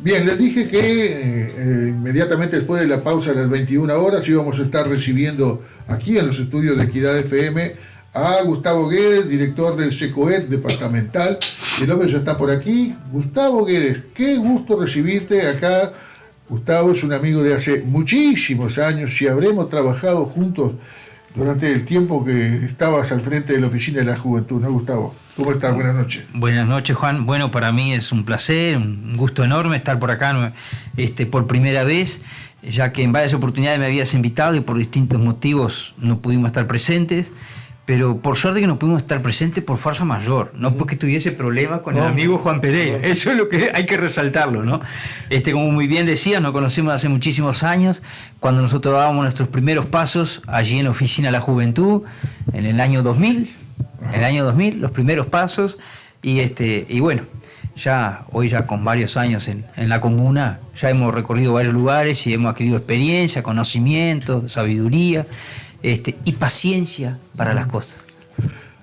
Bien, les dije que inmediatamente después de la pausa a las 21 horas íbamos a estar recibiendo aquí en los estudios de Equidad FM a Gustavo Guedes, director del SECOED departamental. El hombre ya está por aquí. Gustavo Guedes, qué gusto recibirte acá. Gustavo es un amigo de hace muchísimos años y habremos trabajado juntos durante el tiempo que estabas al frente de la Oficina de la Juventud, ¿no, Gustavo? ¿Cómo estás? Buenas noches. Buenas noches, Juan. Bueno, para mí es un placer, un gusto enorme estar por acá por primera vez, ya que en varias oportunidades me habías invitado y por distintos motivos no pudimos estar presentes, pero por suerte que no pudimos estar presentes por fuerza mayor, no porque tuviese problemas con el amigo Juan Pereira. Eso es lo que hay que resaltarlo, ¿no? Como muy bien decías, nos conocemos hace muchísimos años, cuando nosotros dábamos nuestros primeros pasos allí en la Oficina de la Juventud, en el año 2000. En el año 2000, los primeros pasos, y bueno, hoy ya con varios años en la comuna, ya hemos recorrido varios lugares y hemos adquirido experiencia, conocimiento, sabiduría, y paciencia para las cosas.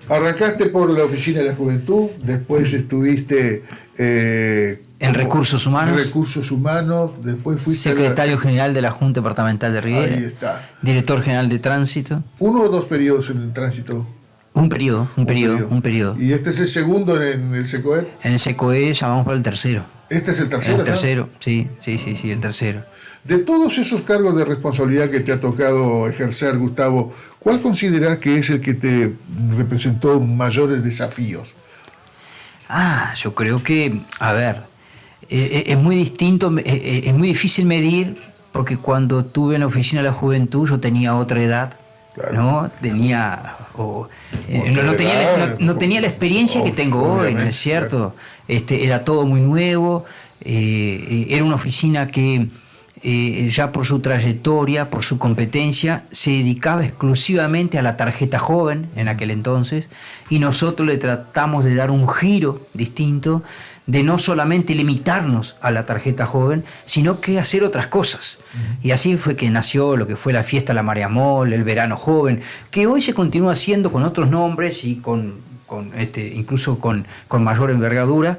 Arrancaste por la Oficina de la Juventud, después estuviste en Recursos Humanos. En Recursos Humanos, después fuiste secretario general de la Junta Departamental de Rivera. Ahí está. Director general de Tránsito. ¿Uno o dos periodos en el tránsito? Un periodo. ¿Y este es el segundo en el SECOED? En el SECOED ya vamos por el tercero. ¿Este es el tercero? El tercero, ¿no? Sí, el tercero. De todos esos cargos de responsabilidad que te ha tocado ejercer, Gustavo, ¿cuál considerás que es el que te representó mayores desafíos? Yo creo que, es muy distinto, es muy difícil medir, porque cuando estuve en la Oficina de la Juventud yo tenía otra edad. Claro. No tenía la experiencia que tengo hoy, ¿no es cierto? Claro. Era todo muy nuevo, era una oficina que ya por su trayectoria, por su competencia, se dedicaba exclusivamente a la tarjeta joven en aquel entonces, y nosotros le tratamos de dar un giro distinto, de no solamente limitarnos a la tarjeta joven, sino que hacer otras cosas. Y así fue que nació lo que fue la fiesta La Mareamol, el verano joven, que hoy se continúa haciendo con otros nombres y incluso con mayor envergadura,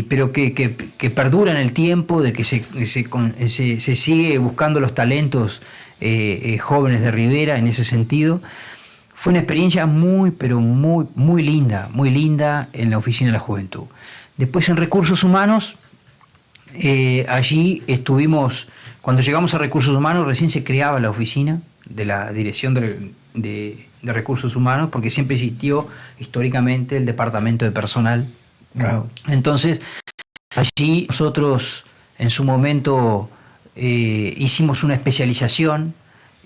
pero que perdura en el tiempo, de que se sigue buscando los talentos jóvenes de Rivera en ese sentido. Fue una experiencia muy linda en la Oficina de la Juventud. Después en Recursos Humanos, allí estuvimos, cuando llegamos a Recursos Humanos recién se creaba la oficina de la Dirección de Recursos Humanos, porque siempre existió históricamente el Departamento de Personal. Wow. Entonces, allí nosotros en su momento hicimos una especialización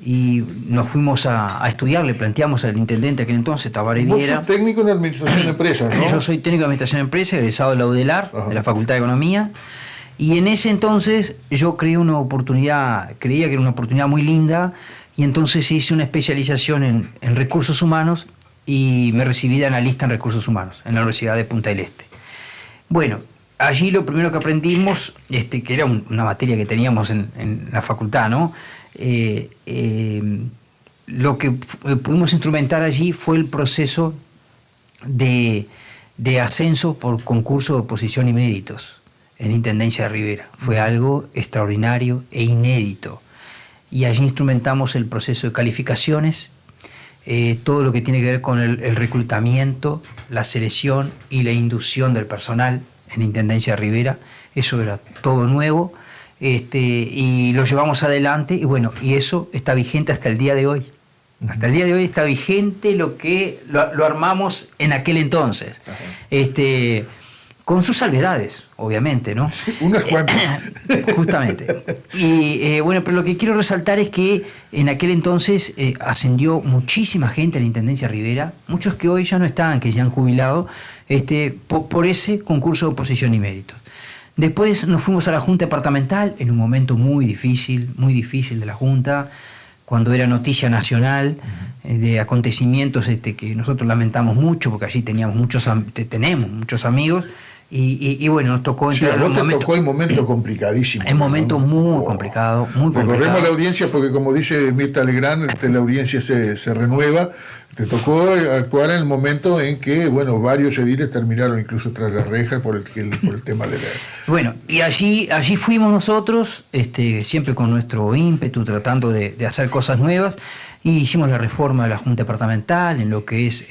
y nos fuimos a estudiar, le planteamos al intendente aquel entonces, Tabaré Viera. Vos sos técnico en Administración de Empresas, ¿no? Yo soy técnico en Administración de Empresas, egresado de la UDELAR, de la Facultad de Economía, y en ese entonces yo creía que era una oportunidad muy linda, y entonces hice una especialización en Recursos Humanos y me recibí de analista en Recursos Humanos en la Universidad de Punta del Este. Bueno, allí lo primero que aprendimos, que era una materia que teníamos en la facultad, ¿no? Lo que pudimos instrumentar allí fue el proceso de ascenso por concurso de oposición y méritos en Intendencia de Rivera. Fue algo extraordinario e inédito. Y allí instrumentamos el proceso de calificaciones, todo lo que tiene que ver con el reclutamiento, la selección y la inducción del personal en Intendencia de Rivera. Eso era todo nuevo. Y lo llevamos adelante, y bueno, y eso está vigente hasta el día de hoy. Hasta el día de hoy está vigente lo que lo armamos en aquel entonces. Con sus salvedades, obviamente, ¿no? Sí, unas cuantas. Justamente. Y bueno, pero lo que quiero resaltar es que en aquel entonces ascendió muchísima gente a la Intendencia Rivera, muchos que hoy ya no están, que ya han jubilado, por ese concurso de oposición y méritos. Después nos fuimos a la Junta Departamental en un momento muy difícil de la Junta, cuando era noticia nacional de acontecimientos que nosotros lamentamos mucho, porque allí tenemos muchos amigos, y bueno, nos tocó entrar en un momento. Tocó el momento complicadísimo. El momento muy complicado, muy complicado. Recorremos la audiencia porque, como dice Mirta Legrand, la audiencia se renueva. Te tocó actuar en el momento en que, bueno, varios ediles terminaron incluso tras las rejas por el tema de la... Bueno, y allí fuimos nosotros, siempre con nuestro ímpetu, tratando de hacer cosas nuevas, y hicimos la reforma de la Junta Departamental, en lo que es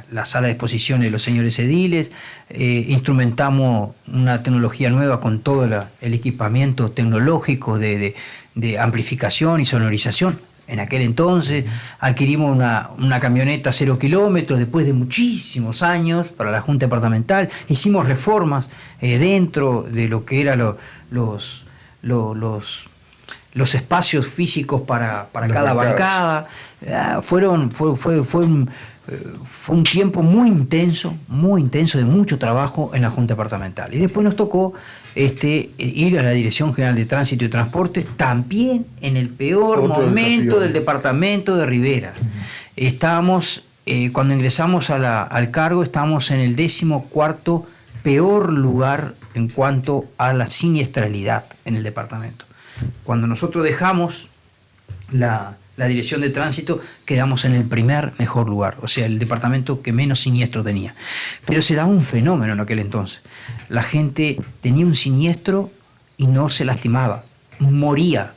la sala de exposiciones de los señores ediles, instrumentamos una tecnología nueva con todo el equipamiento tecnológico de amplificación y sonorización. En aquel entonces adquirimos una camioneta 0 kilómetros después de muchísimos años para la Junta Departamental. Hicimos reformas dentro de lo que eran los espacios físicos para cada bancada. Fue un tiempo muy intenso de mucho trabajo en la Junta Departamental. Y después nos tocó ir a la Dirección General de Tránsito y Transporte, también en el peor momento del departamento de Rivera. Estábamos, cuando ingresamos al cargo, estábamos en el 14º peor lugar en cuanto a la siniestralidad en el departamento. Cuando nosotros dejamos la Dirección de Tránsito, quedamos en el primer mejor lugar, o sea, el departamento que menos siniestro tenía. Pero se daba un fenómeno en aquel entonces. La gente tenía un siniestro y no se lastimaba, moría.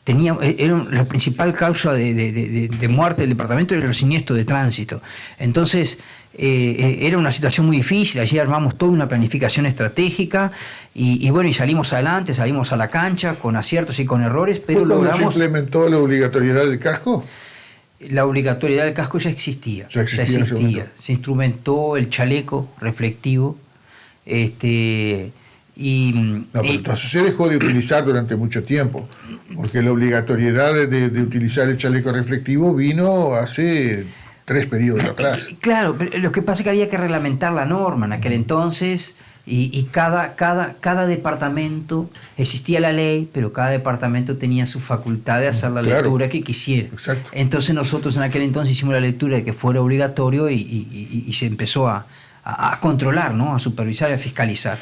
Era la principal causa de muerte del departamento, era el siniestro de tránsito. Entonces, era una situación muy difícil. Allí armamos toda una planificación estratégica y bueno, y salimos adelante, salimos a la cancha con aciertos y con errores, pero ¿Fue cuando logramos... se implementó la obligatoriedad del casco? La obligatoriedad del casco ya existía. Ya existía. Se instrumentó el chaleco reflectivo. Pero entonces se dejó de utilizar durante mucho tiempo, porque la obligatoriedad de utilizar el chaleco reflectivo vino hace 3 periodos atrás. Claro, pero lo que pasa es que había que reglamentar la norma en aquel entonces, y cada departamento, existía la ley, pero cada departamento tenía su facultad de hacer la lectura que quisiera. Exacto. Entonces nosotros en aquel entonces hicimos la lectura de que fuera obligatorio y se empezó a controlar, ¿no? A supervisar y a fiscalizar.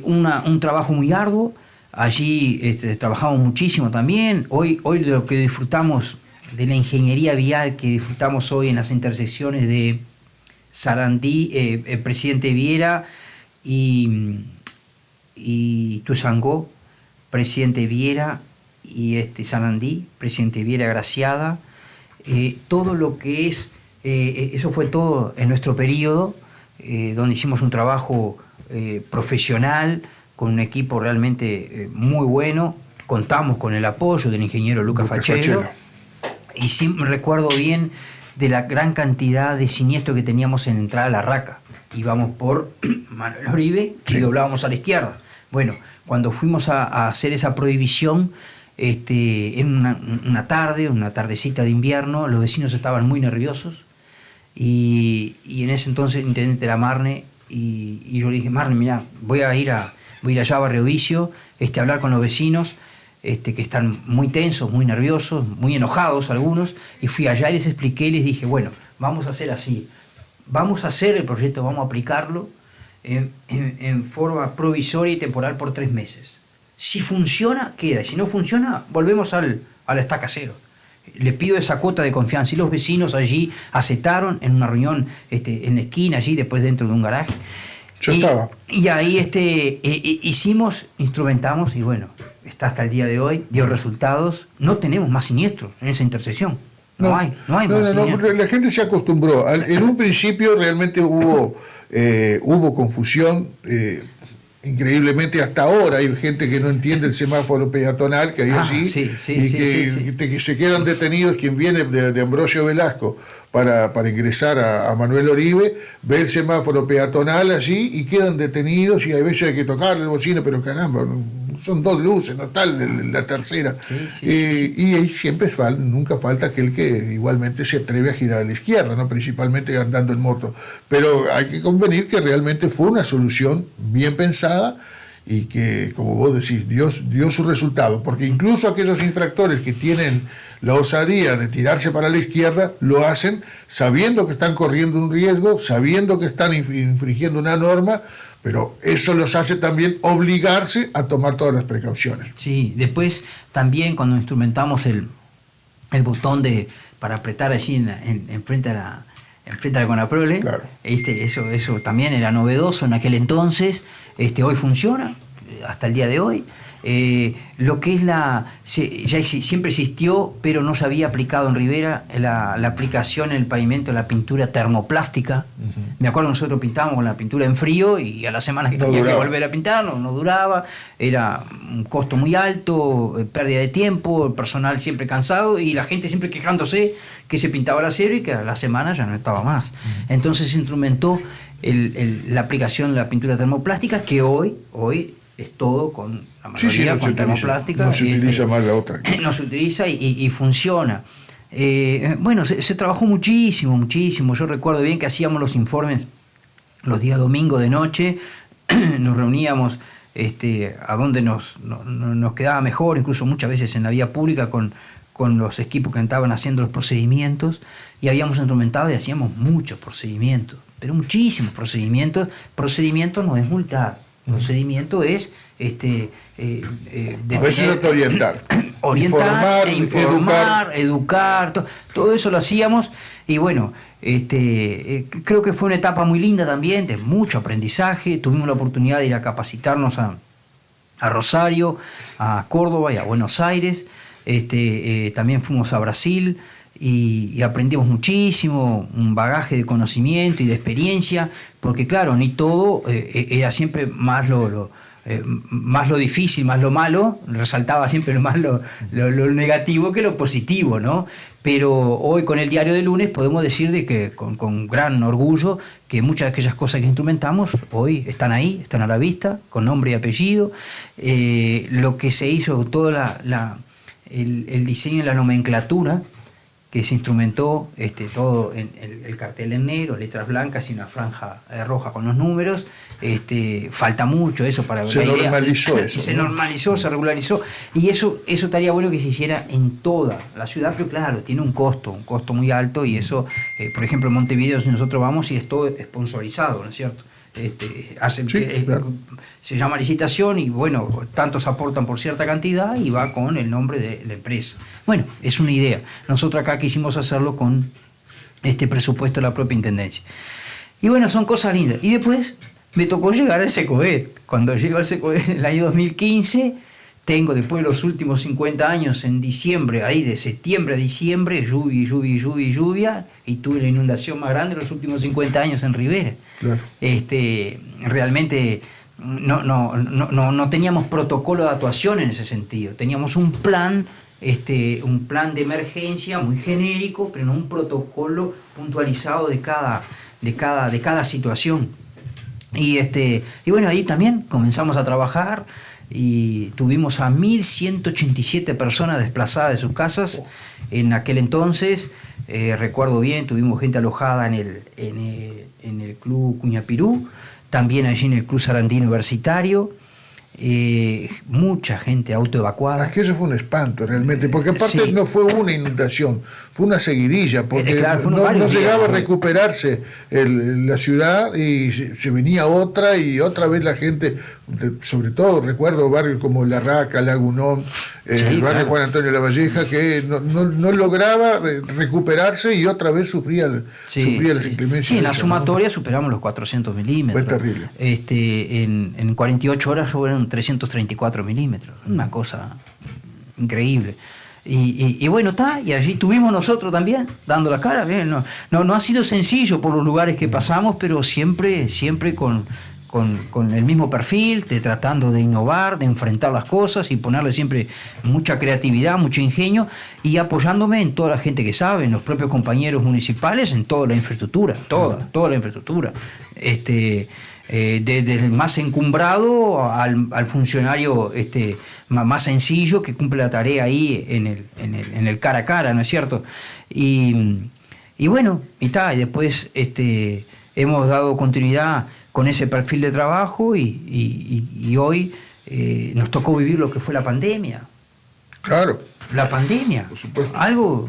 Un trabajo muy arduo. Allí trabajamos muchísimo también. Hoy lo que disfrutamos de la ingeniería vial que disfrutamos hoy en las intersecciones de Sarandí, Presidente Viera y Tuzangó, Presidente Viera y Sarandí, Presidente Viera Graciada, todo lo que es, eso fue todo en nuestro periodo, donde hicimos un trabajo profesional, con un equipo realmente muy bueno. Contamos con el apoyo del ingeniero Lucas Fachero. Y sí me recuerdo bien de la gran cantidad de siniestros que teníamos en entrada a La Raca. Íbamos por Manuel Oribe y doblábamos a la izquierda. Bueno, cuando fuimos a hacer esa prohibición, en una tardecita de invierno, los vecinos estaban muy nerviosos y en ese entonces el intendente era Marne, y yo le dije: Marne, mirá, voy a ir allá a Barrio Vicio, a hablar con los vecinos, que están muy tensos, muy nerviosos, muy enojados algunos, y fui allá y les expliqué y les dije: bueno, vamos a hacer así, vamos a hacer el proyecto, vamos a aplicarlo en forma provisoria y temporal por 3 meses. Si funciona, queda, y si no funciona, volvemos a la estaca cero. Le pido esa cuota de confianza, y los vecinos allí aceptaron en una reunión en la esquina, allí después dentro de un garaje. Yo estaba. Y ahí hicimos, instrumentamos, y bueno, está hasta el día de hoy, dio resultados. No tenemos más siniestros en esa intersección. No hay más siniestros. La gente se acostumbró. En un principio realmente hubo confusión. Increíblemente hasta ahora hay gente que no entiende el semáforo peatonal que hay allí, que se quedan detenidos. Quien viene de Ambrosio Velasco para ingresar a Manuel Oribe ve el semáforo peatonal allí y quedan detenidos, y a veces hay que tocarle la bocina, pero caramba, son 2 luces, no está la tercera. Y siempre nunca falta aquel que igualmente se atreve a girar a la izquierda, ¿no? Principalmente andando en moto. Pero hay que convenir que realmente fue una solución bien pensada y que, como vos decís, dio su resultado, porque incluso aquellos infractores que tienen la osadía de tirarse para la izquierda lo hacen sabiendo que están corriendo un riesgo, sabiendo que están infringiendo una norma, pero eso los hace también obligarse a tomar todas las precauciones. Sí, después también cuando instrumentamos el botón de para apretar allí enfrente a la Conaprole. Claro. Eso también era novedoso en aquel entonces. Hoy funciona, hasta el día de hoy. Lo que es siempre existió, pero no se había aplicado en Rivera la aplicación en el pavimento de la pintura termoplástica. Uh-huh. Me acuerdo que nosotros pintábamos con la pintura en frío y a la semana que tenía que volver a pintar no duraba, era un costo muy alto, pérdida de tiempo, el personal siempre cansado y la gente siempre quejándose que se pintaba el acero y que a la semana ya no estaba más. Uh-huh. Entonces se instrumentó la aplicación de la pintura termoplástica, que hoy es todo con la mayoría con termoplástica. No se utiliza más la otra. No se utiliza y funciona. Bueno, se trabajó muchísimo. Yo recuerdo bien que hacíamos los informes los días domingos de noche, nos reuníamos a donde nos quedaba mejor, incluso muchas veces en la vía pública con los equipos que estaban haciendo los procedimientos, y habíamos instrumentado y hacíamos muchos procedimientos, pero muchísimos procedimientos. Procedimiento no es multar. Procedimiento es a veces hay que orientar, informar, educar, todo eso lo hacíamos. Y bueno, creo que fue una etapa muy linda también, de mucho aprendizaje. Tuvimos la oportunidad de ir a capacitarnos a Rosario, a Córdoba y a Buenos Aires. También fuimos a Brasil y aprendimos muchísimo, un bagaje de conocimiento y de experiencia, porque claro, ni todo era siempre más lo difícil, más lo malo, resaltaba siempre más lo negativo que lo positivo, ¿no? Pero hoy con el diario de lunes podemos decir de que con gran orgullo que muchas de aquellas cosas que instrumentamos hoy están ahí, están a la vista, con nombre y apellido. Lo que se hizo, todo el diseño y la nomenclatura que se instrumentó, todo en el cartel en negro, letras blancas y una franja roja con los números. Falta mucho eso para ver. Se normalizó eso. Se normalizó, se regularizó, y eso estaría bueno que se hiciera en toda la ciudad, pero claro, tiene un costo muy alto, y eso, por ejemplo, en Montevideo, si nosotros vamos y es todo sponsorizado, ¿no es cierto? Claro. Se llama licitación y bueno, tantos aportan por cierta cantidad y va con el nombre de la empresa. Bueno, es una idea. Nosotros acá quisimos hacerlo con presupuesto de la propia intendencia. Y bueno, son cosas lindas. Y después me tocó llegar al SECOED. Cuando llego al SECOED en el año 2015, tengo después de los últimos 50 años en diciembre, ahí de septiembre a diciembre, lluvia, y tuve la inundación más grande de los últimos 50 años en Rivera. Claro. Realmente no teníamos protocolo de actuación en ese sentido, teníamos un plan de emergencia muy genérico, pero no un protocolo puntualizado de cada situación. Y bueno, ahí también comenzamos a trabajar y tuvimos a 1.187 personas desplazadas de sus casas. En aquel entonces, recuerdo bien, tuvimos gente alojada en el Club Cuñapirú, también allí en el Club Sarandí Universitario. Mucha gente autoevacuada. Aquello fue un espanto realmente, porque aparte sí, no fue una inundación, fue una seguidilla, porque claro, no llegaba a recuperarse la ciudad y se venía otra y otra vez la gente, sobre todo recuerdo barrios como La Raca, Lagunón, el barrio Juan Antonio La Valleja, que no lograba recuperarse y otra vez sufría las inclemencias. Sí, en la sumatoria superamos los 400 milímetros. Fue terrible. En 48 horas fueron 334 milímetros, una cosa increíble. Y bueno, y allí tuvimos nosotros también dando la cara. No ha sido sencillo por los lugares que pasamos, pero siempre con el mismo perfil, tratando de innovar, de enfrentar las cosas y ponerle siempre mucha creatividad, mucho ingenio, y apoyándome en toda la gente que sabe, en los propios compañeros municipales, en toda la infraestructura, toda la infraestructura. Desde el más encumbrado al funcionario más sencillo que cumple la tarea ahí en el cara a cara, ¿no es cierto? Y bueno, y después hemos dado continuidad con ese perfil de trabajo y hoy nos tocó vivir lo que fue la pandemia. Claro. La pandemia, por supuesto. Algo,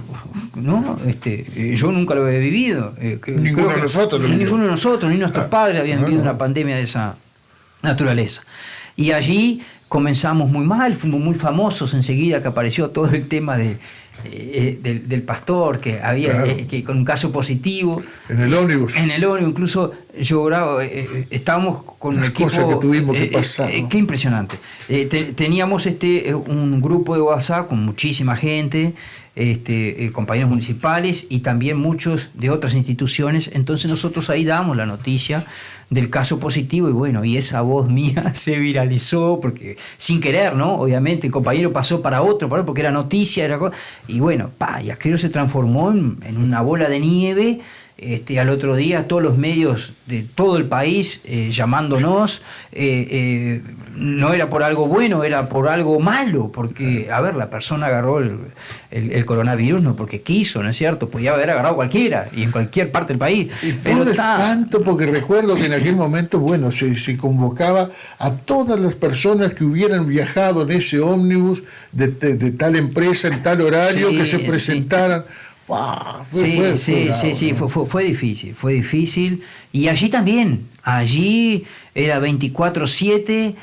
¿no? Yo nunca lo he vivido. Ninguno de nosotros, ni nuestros padres habían vivido una pandemia de esa naturaleza. Y allí comenzamos muy mal, fuimos muy famosos enseguida que apareció todo el tema del pastor, que había Claro. que con un caso positivo. En el ómnibus. En el ómnibus, incluso yo grabo, estábamos con un Las equipo. cosas que tuvimos que pasar, ¿no? Qué impresionante. Teníamos un grupo de WhatsApp con muchísima gente, compañeros municipales y también muchos de otras instituciones. Entonces nosotros ahí damos la noticia del caso positivo y bueno, y esa voz mía se viralizó porque sin querer, ¿no? Obviamente el compañero pasó para otro porque era noticia, y bueno, y aquello se transformó en una bola de nieve. Al otro día todos los medios de todo el país llamándonos, no era por algo bueno, era por algo malo, porque, a ver, la persona agarró el coronavirus no porque quiso, ¿no es cierto? Podía haber agarrado cualquiera y en cualquier parte del país. Y fue un espanto porque recuerdo que en aquel momento, bueno, se convocaba a todas las personas que hubieran viajado en ese ómnibus de tal empresa en tal horario, Sí, que se presentaran. Sí. Fue difícil. Y allí también, allí era 24/7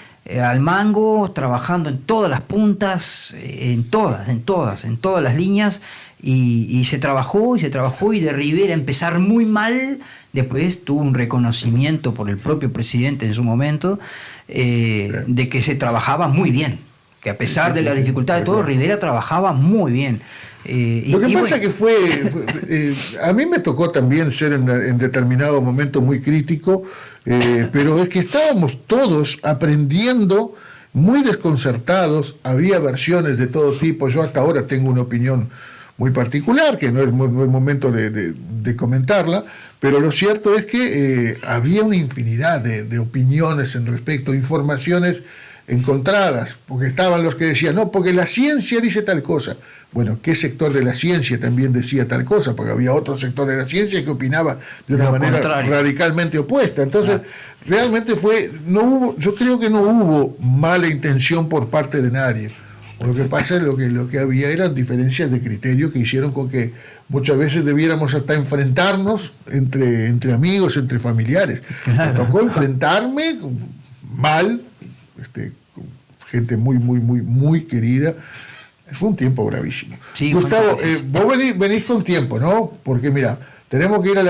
al mango, trabajando en todas las puntas, en todas las líneas, y se trabajó y de Rivera empezar muy mal, después tuvo un reconocimiento por el propio presidente en su momento, de que se trabajaba muy bien, que a pesar de las dificultades de todo, Rivera trabajaba muy bien. Lo que pasa que fue a mí me tocó también ser en determinado momento muy crítico, pero es que estábamos todos aprendiendo muy desconcertados, había versiones de todo tipo. Yo hasta ahora tengo una opinión muy particular, que no es momento de comentarla, pero lo cierto es que había una infinidad de opiniones en respecto, informaciones encontradas, porque estaban los que decían, no, porque la ciencia dice tal cosa. Bueno, ¿qué sector de la ciencia también decía tal cosa? Porque había otro sector de la ciencia que opinaba de una manera radicalmente opuesta. Entonces, realmente yo creo que no hubo mala intención por parte de nadie. Lo que pasa es lo que había eran diferencias de criterio que hicieron con que muchas veces debiéramos hasta enfrentarnos entre amigos, entre familiares. Me tocó enfrentarme mal, con gente muy querida. Fue un tiempo bravísimo. Sí, Gustavo, vos venís con tiempo, ¿no? Porque mira, tenemos que ir a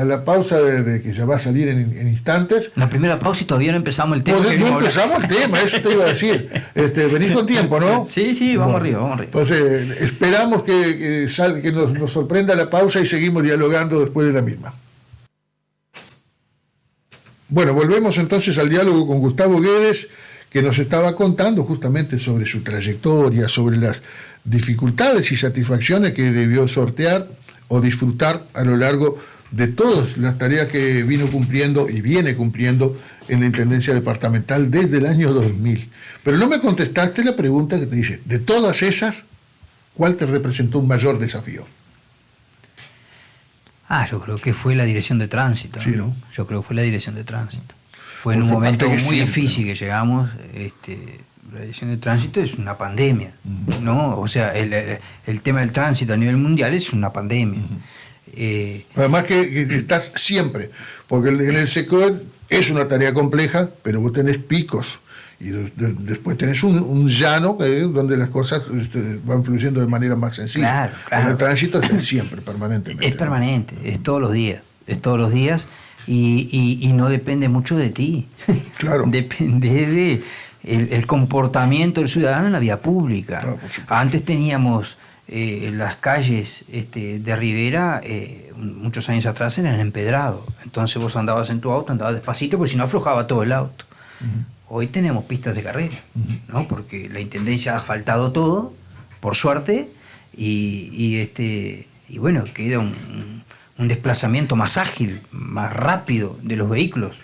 la pausa de que ya va a salir en instantes. La primera pausa y todavía no empezamos el tema. No empezamos el tema, eso te iba a decir. Venís con tiempo, ¿no? Sí, vamos arriba. Entonces, esperamos que nos sorprenda la pausa y seguimos dialogando después de la misma. Bueno, volvemos entonces al diálogo con Gustavo Guedes, que nos estaba contando justamente sobre su trayectoria, sobre las dificultades y satisfacciones que debió sortear o disfrutar a lo largo de todas las tareas que vino cumpliendo y viene cumpliendo en la Intendencia Departamental desde el año 2000. Pero no me contestaste la pregunta que te dice, de todas esas, ¿cuál te representó un mayor desafío? Yo creo que fue la dirección de tránsito. Sí, ¿no? Yo creo que fue la dirección de tránsito. Fue en un momento muy difícil que llegamos. La dirección de tránsito es una pandemia, ¿no? O sea, el tema del tránsito a nivel mundial es una pandemia. Además que estás siempre, porque en el SECOED es una tarea compleja, pero vos tenés picos y después tenés un llano donde las cosas van fluyendo de manera más sencilla. Claro. En el tránsito es siempre, permanentemente. Es permanente, ¿no? Es todos los días. Y no depende mucho de ti. Claro. Depende de el comportamiento del ciudadano en la vía pública. Claro, antes teníamos las calles de Rivera, muchos años atrás eran empedrado. Entonces vos andabas en tu auto, andabas despacito, porque si no aflojaba todo el auto. Hoy tenemos pistas de carrera, ¿no? Porque la Intendencia ha asfaltado todo, por suerte, y bueno, queda un desplazamiento más ágil, más rápido de los vehículos,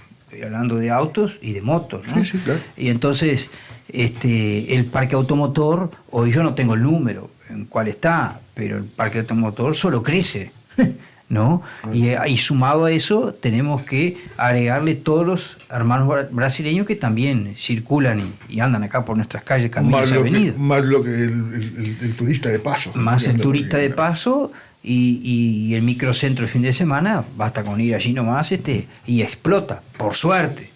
hablando de autos y de motos, ¿no? Sí, claro. Y entonces el parque automotor, hoy yo no tengo el número en cuál está, pero el parque automotor solo crece, ¿no? Y sumado a eso tenemos que agregarle todos los hermanos brasileños que también circulan y andan acá por nuestras calles, caminos y avenidas. Más lo que el turista de paso. Más el turista de paso. Y el microcentro el fin de semana, basta con ir allí nomás y explota, por suerte.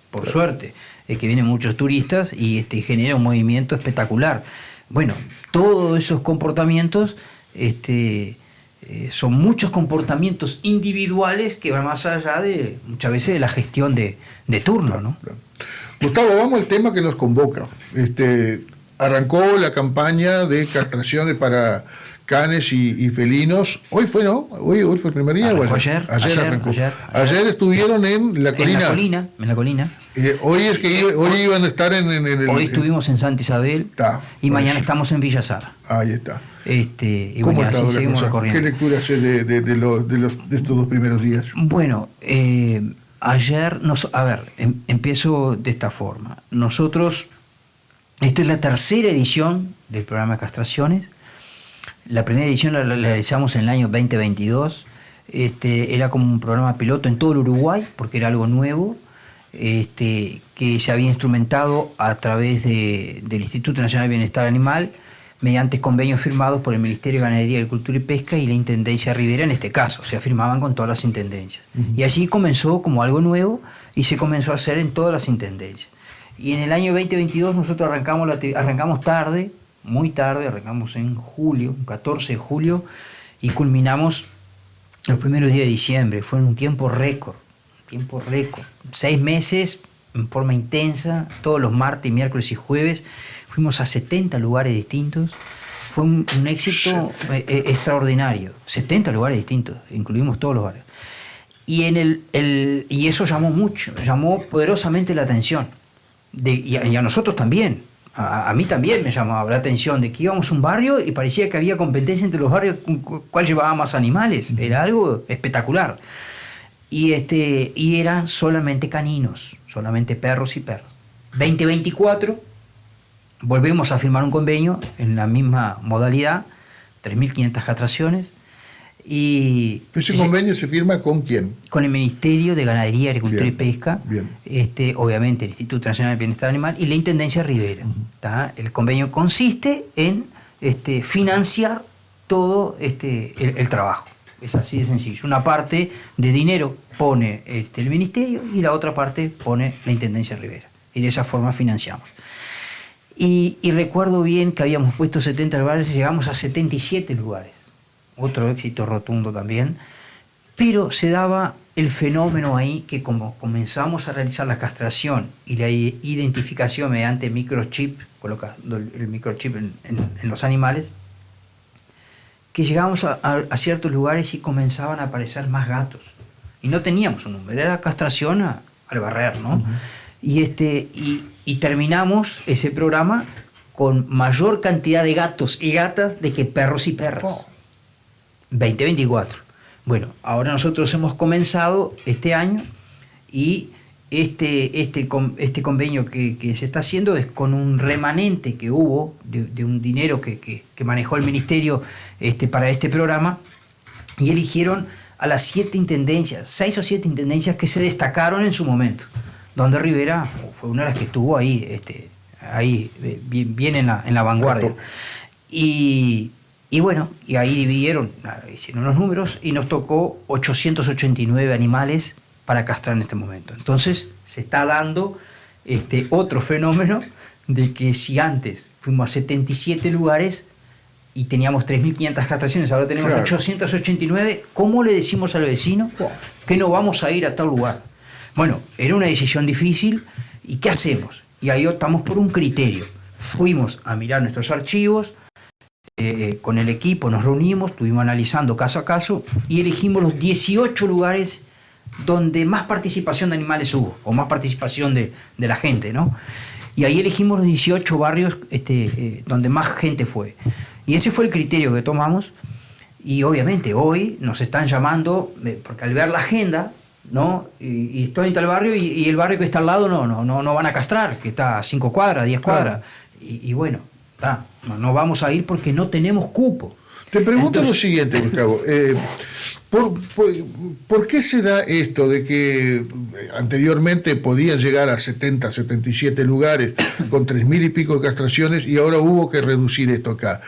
que vienen muchos turistas y genera un movimiento espectacular. Bueno, todos esos comportamientos son muchos comportamientos individuales que van más allá de muchas veces de la gestión de turno, ¿no? Gustavo, vamos al tema que nos convoca. Arrancó la campaña de castraciones para canes y felinos. Hoy fue, ¿no? Hoy fue el primer día. Arrancó ayer arrancó. Ayer Estuvieron en la colina. En la colina. Hoy iban a estar en el... Hoy estuvimos en Santa Isabel y mañana estamos en Villa Sara. Ahí está. Y ¿Cómo bueno, así seguimos recorriendo. ¿Qué lectura hace de estos 2 primeros días? Bueno, ayer, empiezo de esta forma. Nosotros, esta es la tercera edición del programa de castraciones. La primera edición la realizamos en el año 2022. Era como un programa piloto en todo el Uruguay, porque era algo nuevo, que se había instrumentado a través del Instituto Nacional de Bienestar Animal, mediante convenios firmados por el Ministerio de Ganadería, Agricultura y Pesca y la Intendencia Rivera en este caso, o sea, firmaban con todas las intendencias. Uh-huh. Y allí comenzó como algo nuevo y se comenzó a hacer en todas las intendencias. Y en el año 2022 nosotros arrancamos tarde, muy tarde, arrancamos en julio, 14 de julio, y culminamos los primeros días de diciembre. Fue un tiempo récord. 6 meses en forma intensa, todos los martes, miércoles y jueves. Fuimos a 70 lugares distintos. Fue un éxito extraordinario. 70 lugares distintos, incluimos todos los lugares. Y eso llamó poderosamente la atención. Y a nosotros también. A mí también me llamaba la atención de que íbamos a un barrio y parecía que había competencia entre los barrios cuál llevaba más animales. Era algo espectacular. Y eran solamente caninos, solamente perros y perros. 2024 volvemos a firmar un convenio en la misma modalidad, 3.500 castraciones. Y ¿ese convenio se firma con quién? Con el Ministerio de Ganadería, Agricultura bien, y Pesca, bien. Obviamente el Instituto Nacional de Bienestar Animal y la Intendencia Rivera. Uh-huh. El convenio consiste en financiar todo el trabajo. Es así de sencillo. Una parte de dinero pone el Ministerio y la otra parte pone la Intendencia Rivera. Y de esa forma financiamos. Y recuerdo bien que habíamos puesto 70 lugares y llegamos a 77 lugares. Otro éxito rotundo también. Pero se daba el fenómeno ahí que como comenzamos a realizar la castración y la identificación mediante microchip, colocando el microchip en los animales, que llegábamos a ciertos lugares y comenzaban a aparecer más gatos. Y no teníamos un número, era castración al barrer, ¿no? Uh-huh. Y terminamos ese programa con mayor cantidad de gatos y gatas de que perros y perras. Oh. 2024. Bueno, ahora nosotros hemos comenzado este año y este convenio que se está haciendo es con un remanente que hubo de un dinero que manejó el Ministerio para este programa, y eligieron a las 6 o 7 intendencias que se destacaron en su momento, donde Rivera fue una de las que estuvo ahí bien en la vanguardia. Y bueno, y ahí hicieron los números y nos tocó 889 animales para castrar en este momento. Entonces se está dando otro fenómeno de que si antes fuimos a 77 lugares y teníamos 3.500 castraciones, ahora tenemos 889, ¿cómo le decimos al vecino que no vamos a ir a tal lugar? Bueno, era una decisión difícil, ¿y qué hacemos? Y ahí optamos por un criterio. Fuimos a mirar nuestros archivos, con el equipo nos reunimos, estuvimos analizando caso a caso y elegimos los 18 lugares donde más participación de animales hubo, o más participación de la gente, ¿no? Y ahí elegimos los 18 barrios donde más gente fue. Y ese fue el criterio que tomamos. Y obviamente hoy nos están llamando, porque al ver la agenda, ¿no? Y estoy en tal barrio y el barrio que está al lado no van a castrar, que está a 5 cuadras, 10 cuadras. Y bueno, no vamos a ir porque no tenemos cupo. Te pregunto lo siguiente, Gustavo. ¿Por qué se da esto de que anteriormente podían llegar a 70, 77 lugares con 3.000 y pico de castraciones y ahora hubo que reducir esto acá?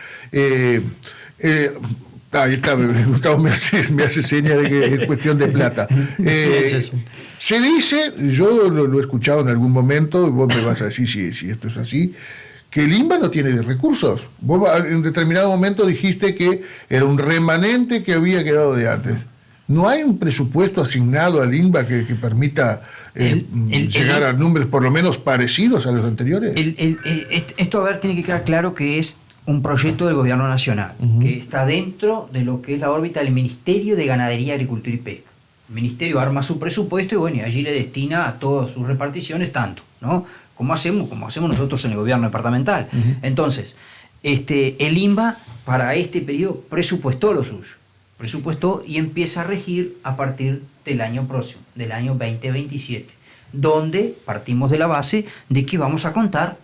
Ahí está, Gustavo me hace seña de que es cuestión de plata. Se dice, yo lo he escuchado en algún momento, y vos me vas a decir si esto es así, que el INBA no tiene recursos. Vos en determinado momento dijiste que era un remanente que había quedado de antes. ¿No hay un presupuesto asignado al INBA que permita llegar a números por lo menos parecidos a los anteriores? Esto, a ver, tiene que quedar claro que es un proyecto del Gobierno Nacional, que está dentro de lo que es la órbita del Ministerio de Ganadería, Agricultura y Pesca. El Ministerio arma su presupuesto y bueno, y allí le destina a todas sus reparticiones tanto, ¿no? Como hacemos nosotros en el Gobierno departamental. Entonces, el INBA para este periodo presupuestó lo suyo. Presupuestó y empieza a regir a partir del año próximo, del año 2027, donde partimos de la base de que vamos a contar.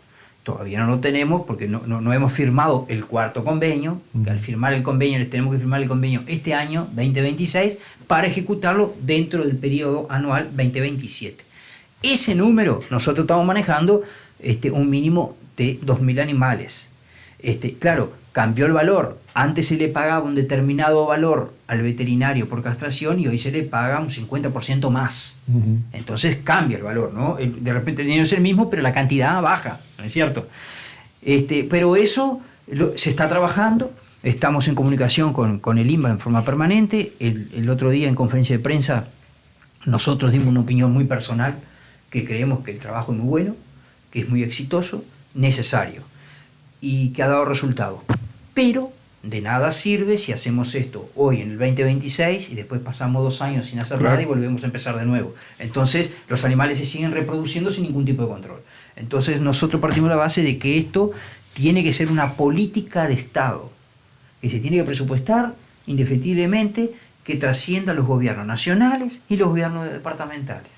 Todavía no lo tenemos porque no hemos firmado el cuarto convenio, que al firmar el convenio, tenemos que firmar el convenio este año, 2026, para ejecutarlo dentro del periodo anual 2027. Ese número nosotros estamos manejando un mínimo de 2.000 animales. Claro, cambió el valor. Antes se le pagaba un determinado valor al veterinario por castración y hoy se le paga un 50% más. Entonces cambia el valor, ¿no? De repente el dinero es el mismo, pero la cantidad baja, ¿no es cierto? Pero eso se está trabajando. Estamos en comunicación con el INBA en forma permanente. El otro día en conferencia de prensa nosotros dimos una opinión muy personal, que creemos que el trabajo es muy bueno, que es muy exitoso, necesario y que ha dado resultados. Pero de nada sirve si hacemos esto hoy en el 2026 y después pasamos 2 años sin hacer nada y volvemos a empezar de nuevo. Entonces los animales se siguen reproduciendo sin ningún tipo de control. Entonces nosotros partimos de la base de que esto tiene que ser una política de Estado, que se tiene que presupuestar indefectiblemente, que trascienda los gobiernos nacionales y los gobiernos departamentales.